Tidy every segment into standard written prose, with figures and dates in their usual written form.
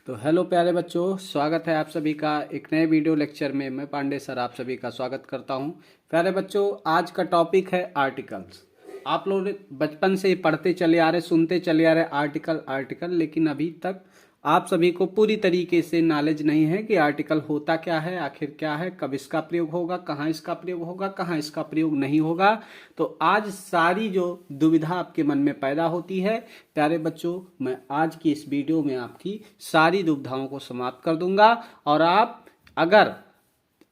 तो हेलो प्यारे बच्चों, स्वागत है आप सभी का एक नए वीडियो लेक्चर में। मैं पांडे सर आप सभी का स्वागत करता हूं। प्यारे बच्चों, आज का टॉपिक है आर्टिकल्स। आप लोग बचपन से ही पढ़ते चले आ रहे, सुनते चले आ रहे आर्टिकल आर्टिकल, लेकिन अभी तक आप सभी को पूरी तरीके से नॉलेज नहीं है कि आर्टिकल होता क्या है, आखिर क्या है, कब इसका प्रयोग होगा, कहाँ इसका प्रयोग होगा, कहाँ इसका प्रयोग नहीं होगा। तो आज सारी जो दुविधा आपके मन में पैदा होती है, प्यारे बच्चों, मैं आज की इस वीडियो में आपकी सारी दुविधाओं को समाप्त कर दूंगा। और आप अगर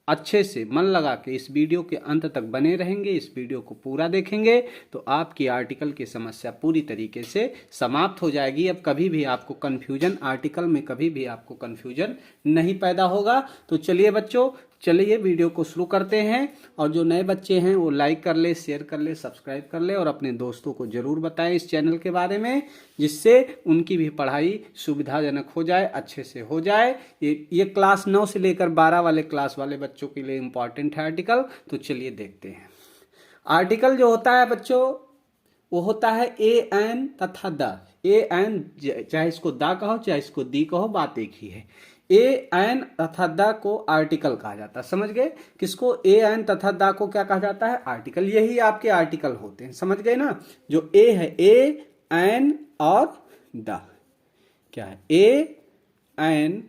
अच्छे से मन लगा के इस वीडियो के अंत तक बने रहेंगे, इस वीडियो को पूरा देखेंगे, तो आपकी आर्टिकल की समस्या पूरी तरीके से समाप्त हो जाएगी। अब कभी भी आपको कन्फ्यूजन, आर्टिकल में कभी भी आपको कन्फ्यूजन नहीं पैदा होगा। तो चलिए बच्चों, चलिए वीडियो को शुरू करते हैं। और जो नए बच्चे हैं वो लाइक कर ले, शेयर कर ले, सब्सक्राइब कर ले और अपने दोस्तों को जरूर बताएं इस चैनल के बारे में, जिससे उनकी भी पढ़ाई सुविधाजनक हो जाए, अच्छे से हो जाए। ये क्लास 9 से लेकर 12 वाले क्लास वाले बच्चों के लिए इंपॉर्टेंट है आर्टिकल। तो चलिए देखते हैं। आर्टिकल जो होता है बच्चों, वो होता है ए एन तथा द। ए एन, चाहे इसको दा कहो चाहे इसको दी कहो, बात एक ही है। ए एन तथा द को आर्टिकल कहा जाता है। समझ गए? किसको? ए एन तथा द को क्या कहा जाता है? आर्टिकल। यही आपके आर्टिकल होते हैं, समझ गए ना। जो ए है, ए एन और द, क्या है? ए एन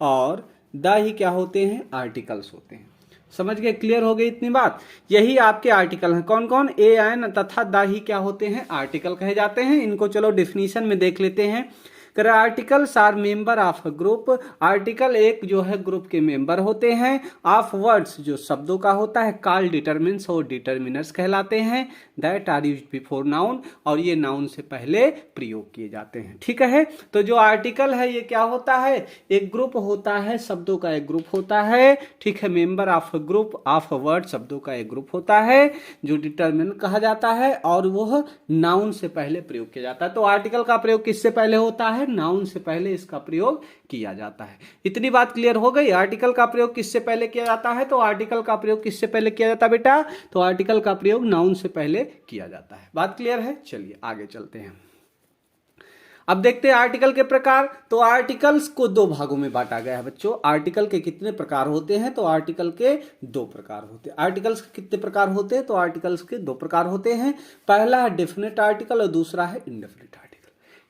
और द ही क्या होते हैं? आर्टिकल्स होते हैं। समझ गए? क्लियर हो गई इतनी बात? यही आपके आर्टिकल हैं। कौन कौन? ए एन तथा द ही क्या होते हैं? आर्टिकल कहे जाते हैं। इनको चलो डिफिनीशन में देख लेते हैं। Articles are member of group. Article एक जो है ग्रुप के मेंबर होते हैं। ऑफ वर्ड्स, जो शब्दों का होता है। कॉल्ड डिटरमिन्स और डिटरमिनर्स कहलाते हैं। That are used before noun, और ये नाउन से पहले प्रयोग किए जाते हैं। ठीक है? तो जो आर्टिकल है ये क्या होता है? एक ग्रुप होता है, शब्दों का एक ग्रुप होता है। ठीक है? Member of group, of word, शब्दों का एक ग्रुप होता है जो डिटरमिन कहा जाता है, और वह नाउन से पहले प्रयोग किया जाता है। तो आर्टिकल का प्रयोग किससे पहले होता है? नाउन से पहले इसका प्रयोग किया जाता है। इतनी बात क्लियर हो गई? आर्टिकल का प्रयोग किससे पहले किया जाता है? तो आर्टिकल का प्रयोग किससे पहले किया जाता है बेटा? तो आर्टिकल का प्रयोग नाउन से पहले किया जाता है। बात क्लियर है? चलिए आगे चलते हैं। अब देखते हैं आर्टिकल के प्रकार। तो आर्टिकल्स को दो भागों में बांटा गया है बच्चों। आर्टिकल के कितने प्रकार होते हैं? तो आर्टिकल के दो प्रकार होते हैं। आर्टिकल्स के कितने प्रकार होते हैं? तो आर्टिकल्स के दो प्रकार होते हैं। पहला है डेफिनेट आर्टिकल और दूसरा है इंडेफिनेट आर्टिकल।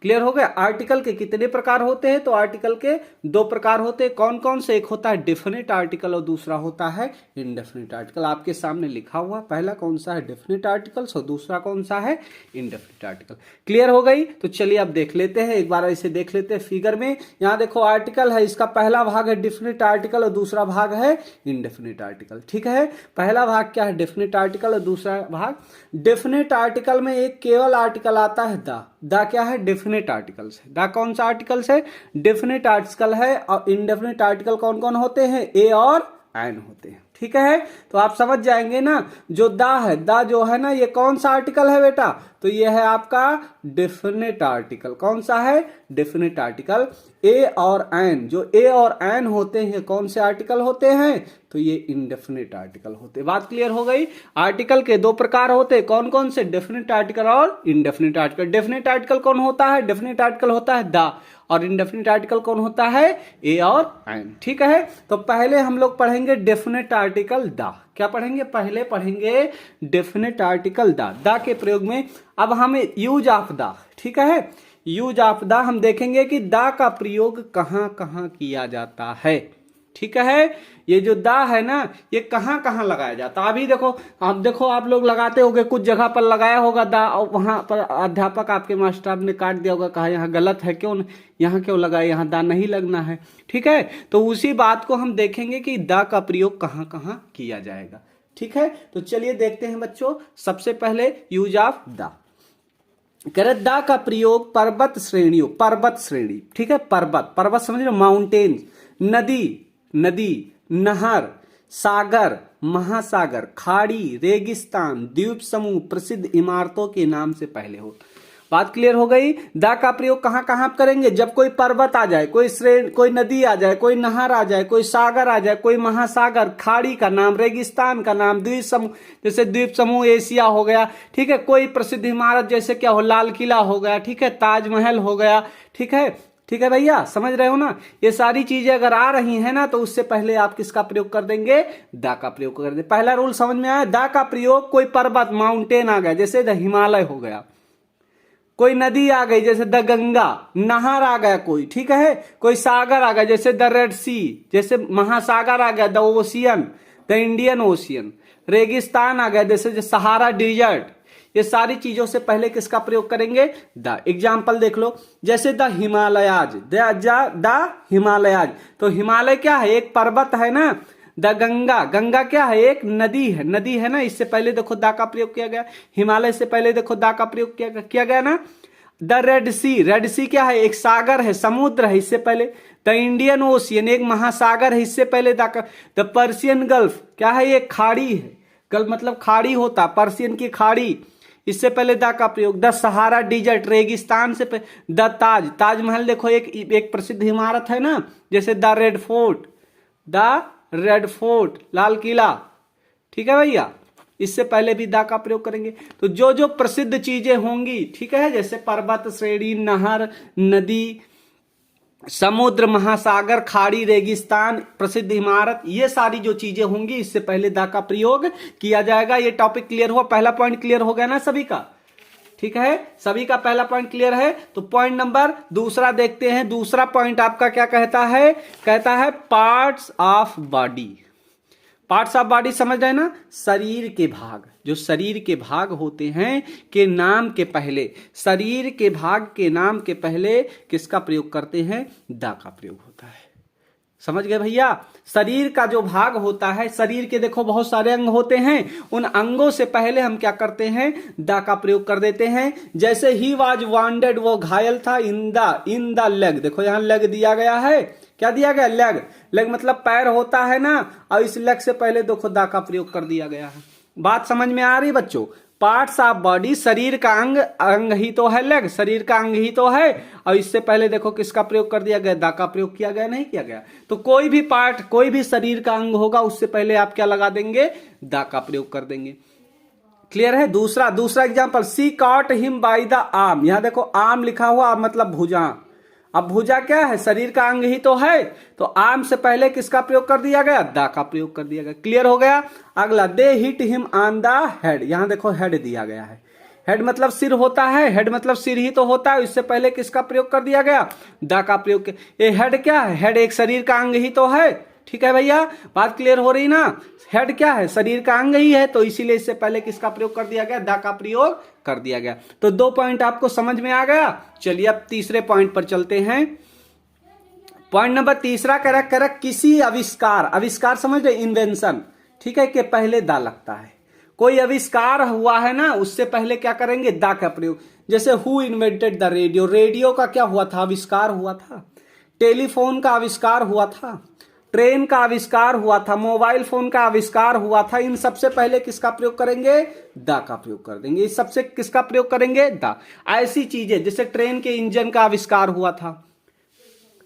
क्लियर हो गया? आर्टिकल के कितने प्रकार होते हैं? तो आर्टिकल के दो प्रकार होते हैं। कौन कौन से? एक होता है डेफिनेट आर्टिकल और दूसरा होता है इंडेफिनेट आर्टिकल। आपके सामने लिखा हुआ, पहला कौन सा है? डेफिनेट आर्टिकल्स, और दूसरा कौन सा है? Indefinite article. क्लियर हो गई? तो चलिए अब देख लेते हैं, एक बार इसे देख लेते हैं फिगर में। यहां देखो आर्टिकल है, इसका पहला भाग है डेफिनेट आर्टिकल और दूसरा भाग है इंडेफिनेट आर्टिकल। ठीक है? पहला भाग क्या है? डेफिनेट आर्टिकल, और दूसरा भाग डेफिनेट आर्टिकल में एक केवल आर्टिकल आता है द। द क्या है? डेफिनेट आर्टिकल्स है। द कौन सा आर्टिकल्स है? डेफिनेट आर्टिकल है। और इंडेफिनेट आर्टिकल कौन कौन होते हैं? ए और एन होते हैं। ठीक है? तो आप समझ जाएंगे ना। जो द है, द जो है ना, ये कौन सा आर्टिकल है बेटा? तो ये है आपका डेफिनेट आर्टिकल। कौन सा है? Definite article. ए और एन, जो ए और एन होते हैं, कौन से आर्टिकल होते हैं? तो ये इंडेफिनेट आर्टिकल होते हैं। बात क्लियर हो गई? आर्टिकल के दो प्रकार होते हैं। कौन कौन से? डेफिनेट आर्टिकल और इंडेफिनेट आर्टिकल। डेफिनेट आर्टिकल कौन होता है? डेफिनेट आर्टिकल होता है द, और इंडेफिनेट आर्टिकल कौन होता है? ए और एन। ठीक है? तो पहले हम लोग पढ़ेंगे डेफिनेट आर्टिकल द। क्या पढ़ेंगे? पहले पढ़ेंगे डेफिनेट आर्टिकल द। द के प्रयोग में अब हमें यूज ऑफ द, ठीक है, यूज ऑफ द हम देखेंगे कि द का प्रयोग कहां कहां किया जाता है। ठीक है? ये जो द है ना, ये कहां कहां लगाया जाता है। अभी देखो, आप लोग लगाते होगे, कुछ जगह पर लगाया होगा द, और वहां पर अध्यापक आपके मास्टर ने काट दिया होगा, कहा यहाँ गलत है, क्यों यहाँ क्यों लगाए, यहाँ द नहीं लगना है। ठीक है? तो उसी बात को हम देखेंगे कि द का प्रयोग कहां कहां किया जाएगा। ठीक है? तो चलिए देखते हैं बच्चों। सबसे पहले यूज ऑफ द। द का प्रयोग पर्वत श्रेणियों, पर्वत श्रेणी, ठीक है, पर्वत, पर्वत समझ लो, माउंटेन, नदी, नदी, नहर, सागर, महासागर, खाड़ी, रेगिस्तान, द्वीप समूह, प्रसिद्ध इमारतों के नाम से पहले हो। बात क्लियर हो गई? द का प्रयोग कहां कहां करेंगे? जब कोई पर्वत आ जाए, कोई नदी आ जाए, कोई नहर आ जाए, कोई सागर आ जाए, कोई महासागर, खाड़ी का नाम, रेगिस्तान का नाम, द्वीप समूह, जैसे द्वीप समूह एशिया हो गया। ठीक है? कोई प्रसिद्ध इमारत जैसे क्या हो, लाल किला हो गया। ठीक है? ताजमहल हो गया। ठीक है? ठीक है भैया, समझ रहे हो ना। ये सारी चीजें अगर आ रही हैं ना तो उससे पहले आप किसका प्रयोग कर देंगे, द का प्रयोग कर देंगे। पहला रूल समझ में आया, द का प्रयोग कोई पर्वत माउंटेन आ गया जैसे द हिमालय हो गया, कोई नदी आ गई जैसे द गंगा, नहर आ गया कोई, ठीक है, कोई सागर आ गया जैसे द रेड सी, जैसे महासागर आ गया the ocean, the Indian ocean, रेगिस्तान आ गया जैसे सहारा डिजर्ट। ये सारी चीजों से पहले किसका प्रयोग करेंगे, द। एग्जाम्पल देख लो, जैसे द हिमालयाज, द हिमालयाज, तो हिमालय क्या है, एक पर्वत है ना। द गंगा, गंगा क्या है, एक नदी है, नदी है ना, इससे पहले देखो दा का प्रयोग किया गया। हिमालय से पहले देखो दा का प्रयोग किया गया ना। द रेड सी, रेड सी क्या है, एक सागर है, समुद्र है, इससे पहले। द इंडियन ओशियन, एक महासागर है, इससे पहले दा का। द पर्सियन गल्फ क्या है, एक खाड़ी है, गल्फ मतलब खाड़ी होता, पर्सियन की खाड़ी, इससे पहले दा का प्रयोग। द सहारा डिजर्ट, रेगिस्तान से पहले। द ताज, ताजमहल देखो एक प्रसिद्ध इमारत है ना, जैसे the Red Fort, the Red Fort, Lal Qila, ठीक है भैया, इससे पहले भी दा का प्रयोग करेंगे। तो जो जो प्रसिद्ध चीजें होंगी, ठीक है, जैसे पर्वत श्रेणी, नहर, नदी, समुद्र, महासागर, खाड़ी, रेगिस्तान, प्रसिद्ध इमारत, ये सारी जो चीजें होंगी इससे पहले दा का प्रयोग किया जाएगा। ये टॉपिक क्लियर हुआ, पहला पॉइंट क्लियर हो गया ना सभी का, ठीक है, सभी का पहला पॉइंट क्लियर है। तो पॉइंट नंबर दूसरा देखते हैं। दूसरा पॉइंट आपका क्या कहता है, कहता है parts of body. Parts of body समझ रहे ना, शरीर के भाग, जो शरीर के भाग होते हैं के नाम के पहले, शरीर के भाग के नाम के पहले किसका प्रयोग करते हैं, दा का प्रयोग होता है। समझ गए भैया, शरीर का जो भाग होता है, शरीर के देखो बहुत सारे अंग होते हैं, उन अंगों से पहले हम क्या करते हैं, दा का प्रयोग कर देते हैं। जैसे ही वाज वांडेड, वो घायल था, इन द लेग, देखो यहां लेग दिया गया है, क्या दिया गया, लेग, लेग मतलब पैर होता है ना, और इस लेग से पहले देखो दा का प्रयोग कर दिया गया है। बात समझ में आ रही बच्चों। पार्ट्स ऑफ बॉडी, शरीर का अंग, अंग ही तो है लेग, शरीर का अंग ही तो है, और इससे पहले देखो किसका प्रयोग कर दिया गया, दा का प्रयोग किया गया, नहीं किया गया। तो कोई भी पार्ट, कोई भी शरीर का अंग होगा उससे पहले आप क्या लगा देंगे, दा का प्रयोग कर देंगे। क्लियर है। दूसरा example, she caught him by the arm, यहां देखो आर्म लिखा हुआ, मतलब भुजा। अब भुजा क्या है, शरीर का अंग ही तो है, तो आर्म से पहले किसका प्रयोग कर दिया गया, दा का प्रयोग कर दिया गया। क्लियर हो गया। अगला, they hit him on the head, यहां देखो हेड दिया गया है, हेड मतलब सिर होता है, हेड मतलब सिर ही तो होता है, इससे पहले किसका प्रयोग कर दिया गया, दा का प्रयोग। ये हेड क्या है, हेड एक शरीर का अंग ही तो है, ठीक है भैया, बात क्लियर हो रही ना। हेड क्या है, शरीर का अंग ही है, तो इसीलिए इससे पहले किसका प्रयोग कर दिया गया, दा का प्रयोग कर दिया गया। तो 2 पॉइंट आपको समझ में आ गया। चलिए अब तीसरे पॉइंट पर चलते हैं। पॉइंट नंबर तीसरा कह किसी आविष्कार, आविष्कार समझ रहे, इन्वेंशन, ठीक है, कि पहले दा लगता है। कोई आविष्कार हुआ है ना, उससे पहले क्या करेंगे, दा का प्रयोग। जैसे who invented the radio, radio का क्या हुआ था, आविष्कार हुआ था। टेलीफोन का आविष्कार हुआ था, ट्रेन का आविष्कार हुआ था, मोबाइल फोन का आविष्कार हुआ था। इन सबसे पहले किसका प्रयोग करेंगे, दा का प्रयोग कर देंगे। इस सबसे किसका प्रयोग करेंगे, दा। ऐसी चीजें जैसे ट्रेन के इंजन का आविष्कार हुआ था,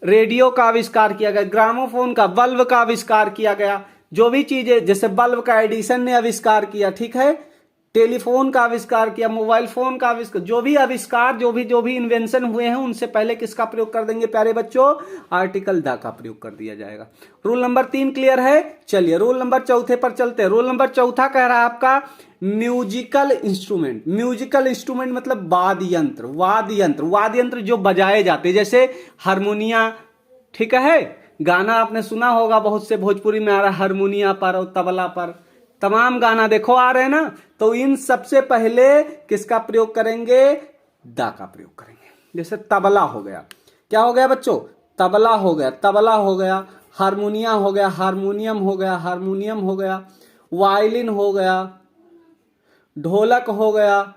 रेडियो का आविष्कार किया गया, ग्रामोफोन का, बल्ब का आविष्कार किया गया, जो भी चीजें, जैसे बल्ब का एडिसन ने आविष्कार किया, ठीक है, टेलीफोन का आविष्कार किया, मोबाइल फोन का आविष्कार, जो भी आविष्कार, जो भी इन्वेंशन हुए हैं, उनसे पहले किसका प्रयोग कर देंगे प्यारे बच्चों, आर्टिकल दा का प्रयोग कर दिया जाएगा। रूल नंबर 3 क्लियर है। चलिए रूल नंबर 4 पर चलते हैं। रूल नंबर 4 कह रहा है आपका म्यूजिकल इंस्ट्रूमेंट। म्यूजिकल इंस्ट्रूमेंट मतलब वाद्य यंत्र, वाद्य यंत्र जो बजाए जाते, जैसे हारमोनिया, ठीक है, गाना आपने सुना होगा, बहुत से भोजपुरी में आ रहा है हारमोनिया पर और तबला पर, तमाम गाना देखो आ रहे हैं ना। तो इन सबसे पहले किसका प्रयोग करेंगे, दा का प्रयोग करेंगे। जैसे तबला हो गया, क्या हो गया बच्चों, तबला हो गया, तबला हो गया, हारमोनिया हो गया, हारमोनियम हो गया, हारमोनियम हो गया, वायलिन हो गया, ढोलक हो गया,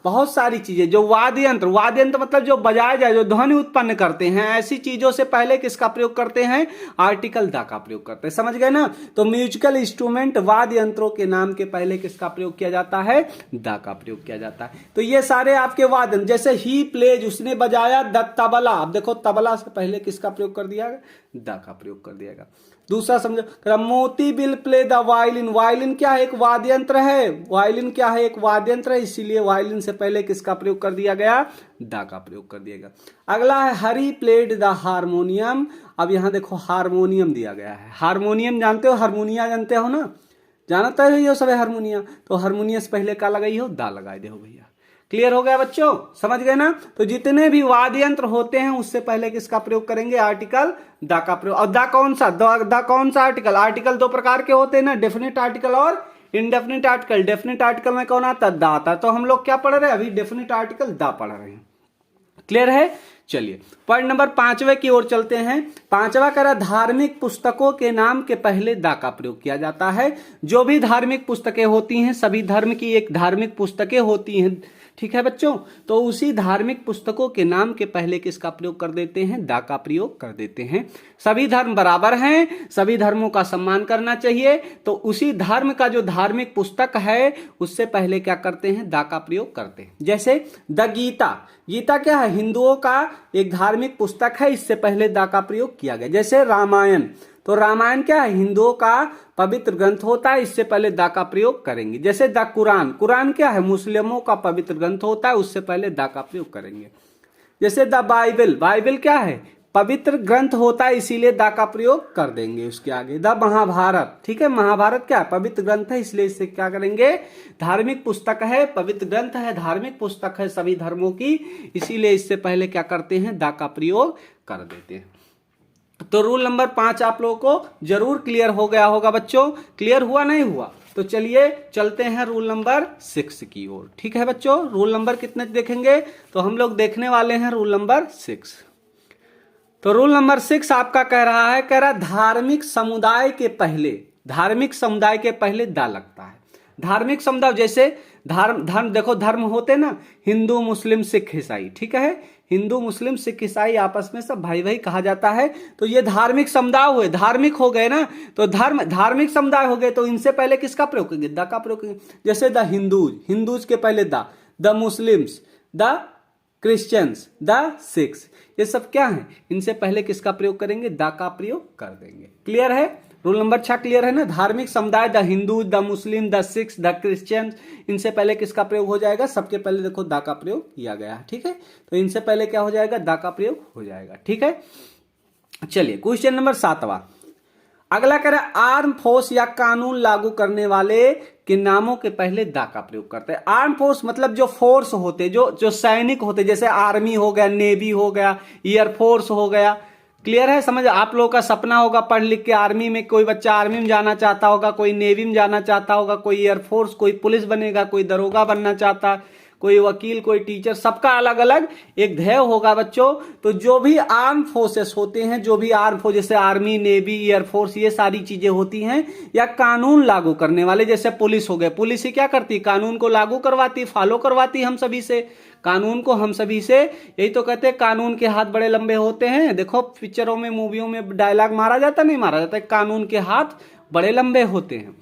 बहुत सारी चीजें जो वाद्य यंत्र मतलब जो बजाया जाए, जो ध्वनि उत्पन्न करते हैं, ऐसी चीजों से पहले किसका प्रयोग करते हैं, आर्टिकल दा का प्रयोग करते हैं। समझ गए ना। तो म्यूजिकल इंस्ट्रूमेंट, वाद्य यंत्रों के नाम के पहले किसका प्रयोग किया जाता है, दा का प्रयोग किया जाता है। तो ये सारे आपके वाद्य, जैसे ही प्लेज, उसने बजाया द तबला, अब देखो तबला से पहले किसका प्रयोग कर दिया, दा का प्रयोग कर दिया। दूसरा समझो, मोती will play the violin. Violin क्या है? एक वाद्य यंत्र है। वायलिन क्या है? एक वाद्य यंत्र है, इसीलिए वायलिन से पहले किसका प्रयोग कर दिया गया? दा का प्रयोग कर दिया गया। अगला है हरी प्लेड द हारमोनियम। अब यहां देखो हारमोनियम दिया गया है। हारमोनियम जानते हो? हारमोनिया जानते हो ना? जानता है हो सब हारमोनिया, तो हारमोनिया से पहले का लगाई हो? दा लगाई दे हो भैया। क्लियर हो गया बच्चों? समझ गए ना? तो जितने भी वाद्य यंत्र होते हैं उससे पहले किसका प्रयोग करेंगे? आर्टिकल दा का प्रयोग। और दा कौन सा? दा कौन सा आर्टिकल? आर्टिकल दो प्रकार के होते हैं ना, डेफिनेट आर्टिकल और इनडेफिनेट आर्टिकल। डेफिनेट आर्टिकल में कौन आता? दा आता। तो हम लोग क्या पढ़ रहे हैं अभी? डेफिनेट आर्टिकल दा पढ़ रहे हैं। क्लियर है? चलिए पॉइंट नंबर 5वें की ओर चलते हैं। 5वां कह रहा धार्मिक पुस्तकों के नाम के पहले दा का प्रयोग किया जाता है। जो भी धार्मिक पुस्तकें होती हैं, सभी धर्म की एक धार्मिक पुस्तकें होती हैं, ठीक है बच्चों, तो उसी धार्मिक पुस्तकों के नाम के पहले किसका प्रयोग कर देते हैं? दा का प्रयोग कर देते हैं। सभी धर्म बराबर हैं, सभी धर्मों का सम्मान करना चाहिए, तो उसी धर्म का जो धार्मिक पुस्तक है उससे पहले क्या करते हैं? दा का प्रयोग करते हैं। जैसे द गीता। गीता क्या है? हिंदुओं का एक धार्मिक पुस्तक है, इससे पहले दा का प्रयोग किया गया। जैसे रामायण, तो रामायण क्या है? हिंदुओं का पवित्र ग्रंथ होता है, इससे पहले दा का प्रयोग करेंगे। जैसे द कुरान। कुरान क्या है? मुस्लिमों का पवित्र ग्रंथ होता है, उससे पहले दा का प्रयोग करेंगे। जैसे द बाइबल। बाइबल क्या है? पवित्र ग्रंथ होता है, इसीलिए दा का प्रयोग कर देंगे उसके आगे। द महाभारत, ठीक है, महाभारत क्या है? पवित्र ग्रंथ है, इसलिए इससे क्या करेंगे? धार्मिक पुस्तक है, पवित्र ग्रंथ है, धार्मिक पुस्तक है सभी धर्मों की, इसीलिए इससे पहले क्या करते हैं? दा का प्रयोग कर देते हैं। तो रूल नंबर 5 आप लोगों को जरूर क्लियर हो गया होगा बच्चों। क्लियर हुआ नहीं हुआ? तो चलिए चलते हैं रूल नंबर 6 की ओर। ठीक है बच्चों, रूल नंबर कितने देखेंगे? तो हम लोग देखने वाले हैं रूल नंबर 6। तो रूल नंबर 6 आपका कह रहा धार्मिक समुदाय के पहले, धार्मिक समुदाय के पहले दा लगता है। धार्मिक समुदाय जैसे धर्म देखो, धर्म होते ना, हिंदू मुस्लिम सिख ईसाई, ठीक है, हिंदू मुस्लिम सिख ईसाई आपस में सब भाई भाई कहा जाता है। तो ये धार्मिक समुदाय हुए, धार्मिक हो गए ना, तो धार्मिक समुदाय हो गए, तो इनसे पहले किसका प्रयोग करेंगे? दा का प्रयोग करेंगे। जैसे द हिंदूज, हिंदूज के पहले दा, the Muslims, the Christians, the Sikhs, ये सब क्या है? इनसे पहले किसका प्रयोग करेंगे? दा का प्रयोग कर देंगे। क्लियर है? रूल नंबर 6 क्लियर है ना? धार्मिक समुदाय the Hindu, the Muslim, the Sikhs, the Christian, इनसे पहले किसका प्रयोग हो जाएगा? सबके पहले देखो दा का प्रयोग किया गया है, ठीक है, तो इनसे पहले क्या हो जाएगा? दा का प्रयोग हो जाएगा, ठीक है। चलिए क्वेश्चन नंबर 7वां अगला कह रहा है आर्म फोर्स या कानून लागू करने वाले के नामों के पहले दा का प्रयोग करते हैं। आर्म फोर्स मतलब जो फोर्स होते, जो सैनिक होते, जैसे आर्मी हो गया, नेवी हो गया, एयरफोर्स हो गया। क्लियर है? समझ? आप लोगों का सपना होगा पढ़ लिख के आर्मी में, कोई बच्चा आर्मी में जाना चाहता होगा, कोई नेवी में जाना चाहता होगा, कोई एयरफोर्स, कोई पुलिस बनेगा, कोई दरोगा बनना चाहता, कोई वकील, कोई टीचर, सबका अलग अलग एक ध्येय होगा बच्चों। तो जो भी आर्म फोर्सेस होते हैं, जो भी आर्म फोर्स जैसे आर्मी, नेवी, एयरफोर्स, ये सारी चीजें होती हैं, या कानून लागू करने वाले, जैसे पुलिस हो गए, पुलिस ही क्या करती? कानून को लागू करवाती, फॉलो करवाती हम सभी से, कानून को हम सभी से, यही तो कहते हैं कानून के हाथ बड़े लंबे होते हैं। देखो पिक्चरों में, मूवियों में डायलॉग मारा जाता नहीं मारा जाता, कानून के हाथ बड़े लंबे होते हैं।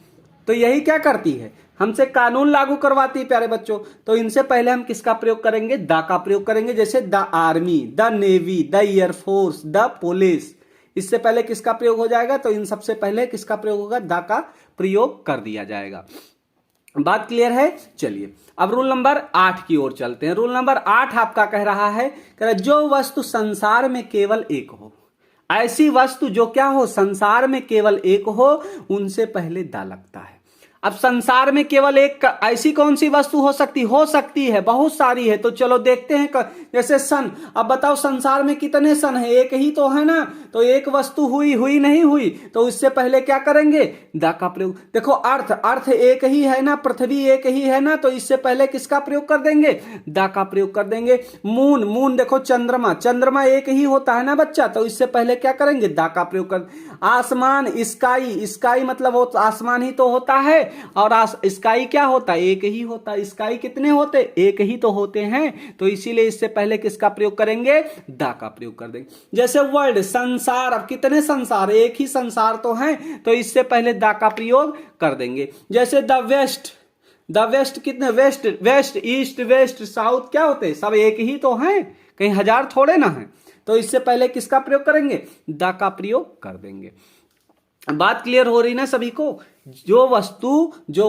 तो यही क्या करती है? हमसे कानून लागू करवाती प्यारे बच्चों। तो इनसे पहले हम किसका प्रयोग करेंगे? दा का प्रयोग करेंगे। जैसे the army, the navy, the air force, the police, इससे पहले किसका प्रयोग हो जाएगा? तो इन सबसे पहले किसका प्रयोग होगा? दा का प्रयोग कर दिया जाएगा। बात क्लियर है? चलिए अब रूल नंबर 8 की ओर चलते हैं। रूल नंबर 8 आपका कह रहा है जो वस्तु संसार में केवल एक हो, ऐसी वस्तु जो क्या हो? संसार में केवल एक हो, उनसे पहले दा लगता है। अब संसार में केवल एक ऐसी कौन सी वस्तु हो सकती है, बहुत सारी है। तो चलो देखते हैं, जैसे सन। अब बताओ संसार में कितने सन है? एक ही तो है ना। तो एक वस्तु हुई नहीं हुई, तो इससे पहले क्या करेंगे? दा का प्रयोग। देखो अर्थ एक ही है ना, पृथ्वी एक ही है ना, तो इससे पहले किसका प्रयोग कर देंगे? दा का प्रयोग कर देंगे। मून देखो, चंद्रमा एक ही होता है ना बच्चा, तो इससे पहले क्या करेंगे? दा का प्रयोग कर। आसमान, स्काई मतलब आसमान ही तो होता है, और स्काई क्या होता है? एक ही होता है। स्काई कितने होते? एक ही तो होते हैं, तो इसीलिए इससे पहले किसका प्रयोग करेंगे? दा का प्रयोग कर देंगे। जैसे वर्ल्ड, संसार, अब कितने संसार? एक ही संसार तो है, तो इससे पहले दा का प्रयोग कर देंगे। जैसे द वेस्ट कितने? वेस्ट, ईस्ट, वेस्ट, साउथ क्या होते हैं? सब एक ही तो हैं, कहीं हजार थोड़े ना है, तो इससे पहले किसका प्रयोग करेंगे? दा का प्रयोग कर देंगे। बात क्लियर हो रही ना सभी को? जो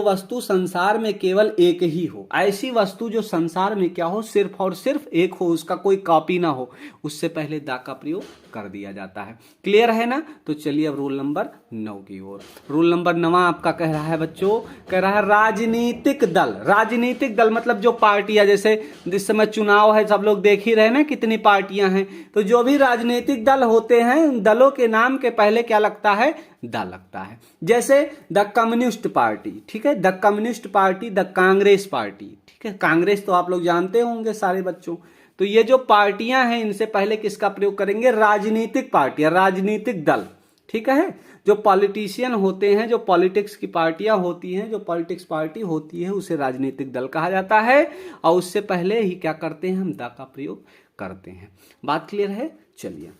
वस्तु संसार में केवल एक ही हो, ऐसी वस्तु जो संसार में क्या हो, सिर्फ और सिर्फ एक हो, उसका कोई कॉपी ना हो, उससे पहले दा का प्रयोग कर दिया जाता है। क्लियर है ना? तो चलिए अब रूल नंबर 9 की ओर। रूल नंबर 9 आपका कह रहा है बच्चों, कह रहा है राजनीतिक दल। राजनीतिक दल मतलब जो पार्टियां, जैसे जिस समय चुनाव है, सब लोग देख ही रहे ना कितनी पार्टियां हैं, तो जो भी राजनीतिक दल होते हैं, उन दलों के नाम के पहले क्या लगता है? दा लगता है। जैसे द कम्युनिस्ट पार्टी, ठीक है, the communist party, the Congress party, ठीक है, कांग्रेस तो आप लोग जानते होंगे सारे बच्चों। तो ये जो पार्टियां हैं, इनसे पहले किसका प्रयोग करेंगे? राजनीतिक पार्टियां, राजनीतिक दल, ठीक है। जो पॉलिटिशियन होते हैं, जो पॉलिटिक्स की पार्टियां होती हैं, जो पॉलिटिक्स पार्टी होती है, उसे राजनीतिक दल कहा जाता है, और उससे पहले ही क्या करते हैं? हम दा का प्रयोग करते हैं। बात क्लियर है? चलिए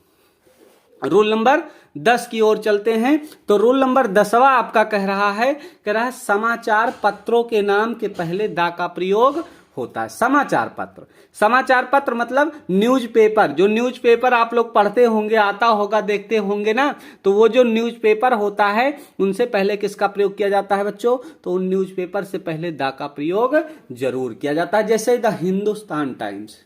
रूल नंबर 10 की ओर चलते हैं। तो रूल नंबर 10वां आपका कह रहा है समाचार पत्रों के नाम के पहले दा का प्रयोग होता है। समाचार पत्र, समाचार पत्र मतलब न्यूज़पेपर। जो न्यूज़पेपर आप लोग पढ़ते होंगे, आता होगा, देखते होंगे ना, तो वो जो न्यूज़पेपर होता है, उनसे पहले किसका प्रयोग किया जाता है बच्चों? तो उन न्यूज़पेपर से पहले दा का प्रयोग जरूर किया जाता है। जैसे the Hindustan times,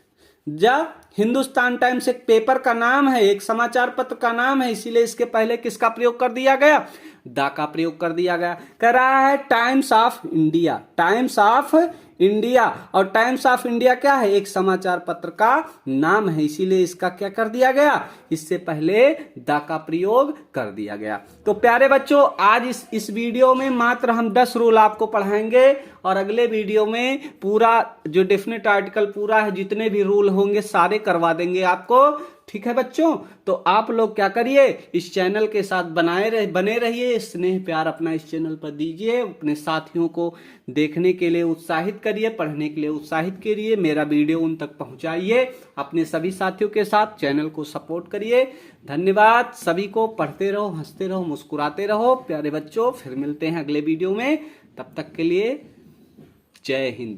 Hindustan times एक पेपर का नाम है, एक समाचार पत्र का नाम है, इसीलिए इसके पहले किसका प्रयोग कर दिया गया? दा का प्रयोग कर दिया गया। कह रहा है times of India, times of India, और टाइम्स ऑफ इंडिया क्या है? एक समाचार पत्र का नाम है, इसीलिए इसका क्या कर दिया गया? इससे पहले दा का प्रयोग कर दिया गया। तो प्यारे बच्चों, आज इस वीडियो में मात्र हम 10 रूल आपको पढ़ाएंगे, और अगले वीडियो में पूरा जो डेफिनेट आर्टिकल पूरा है, जितने भी रूल होंगे सारे करवा देंगे आपको। ठीक है बच्चों? तो आप लोग क्या करिए, इस चैनल के साथ बने रहिए, स्नेह प्यार अपना इस चैनल पर दीजिए, अपने साथियों को देखने के लिए उत्साहित करिए, पढ़ने के लिए उत्साहित करिए, मेरा वीडियो उन तक पहुंचाइए, अपने सभी साथियों के साथ चैनल को सपोर्ट करिए। धन्यवाद सभी को। पढ़ते रहो, हंसते रहो, मुस्कुराते रहो प्यारे बच्चों। फिर मिलते हैं अगले वीडियो में, तब तक के लिए जय हिंद।